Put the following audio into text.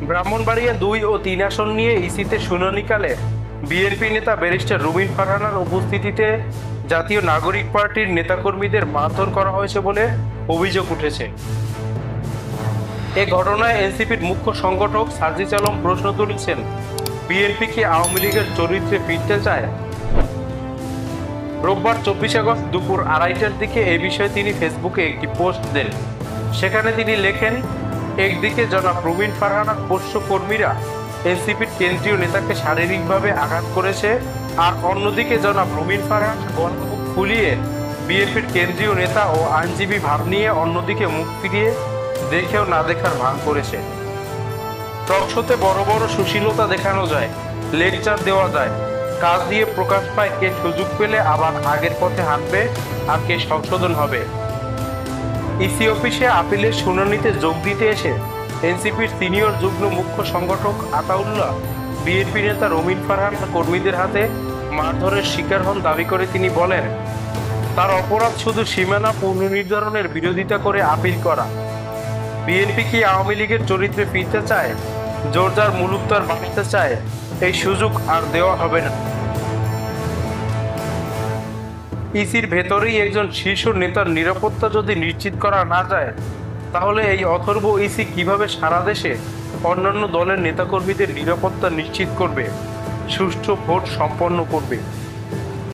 ব্রাহ্মণবাড়িয়া ২ ও ৩ আসন নিয়ে ইসিতে শুনানিকালে বিএনপি নেতা ব্যারিস্টার রুমিন ফারহানার উপস্থিতিতে জাতীয় নাগরিক পার্টির নেতাকর্মীদের মারধর করা হয়েছে বলে অভিযোগ উঠেছে। এ ঘটনায় এনসিপির মুখ্য সংগঠক সার্জিস আলম প্রশ্ন তুলেছেন, বিএনপি কি আওয়ামী লীগের চরিত্রে ফিরতে চায়? রোববার ২৪ আগস্ট দুপুর ২:৩০টার দিকে এ বিষয়ে তিনি ফেসবুকে একটি পোস্ট দেন। সেখানে তিনি লেখেন, একদিকে জনাব রুমিন ফারহানার পোষ্য কর্মীরা এনসিপির কেন্দ্রীয় নেতাকে শারীরিকভাবে আঘাত করেছে, আর অন্যদিকে জনাব রুমিন ফারহান গণমুখ ফুলিয়ে বিএনপির কেন্দ্রীয় নেতা ও আইনজীবী ভাব নিয়ে অন্যদিকে মুখ ফিরিয়ে দেখেও না দেখার ভান করেছে। টকশোতে বড় বড় সুশীলতা দেখানো যায়, লেকচার দেওয়া যায়, কাজ দিয়ে প্রকাশ পায় কে সুযোগ পেলে আবার আগের পথে হাঁটবে আর কে সংশোধন হবে। ইসি অফিসে আপিলের শুনানিতে যোগ দিতে এসে এনসিপির সিনিয়র যুগ্ম মুখ্য সংগঠক আতাউল্লাহ বিএনপি নেতা রুমিন ফারহান কর্মীদের হাতে মারধরের শিকার হন দাবি করে তিনি বলেন, তার অপরাধ শুধু সীমানা পুনর্নির্ধারণের বিরোধিতা করে আপিল করা। বিএনপি কি আওয়ামী লীগের চরিত্রে ফিরতে চায়? জোরদার মুলুকতার বাঁচতে চায়? এই সুযোগ আর দেওয়া হবে না। ইসির ভেতরেই একজন শীর্ষ নেতার নিরাপত্তা যদি নিশ্চিত করা না যায়, তাহলে এই অথর্ব ইসি কিভাবে সারা দেশে অন্যান্য দলের নেতাকর্মীদের নিরাপত্তা নিশ্চিত করবে, সুষ্ঠু ভোট সম্পন্ন করবে?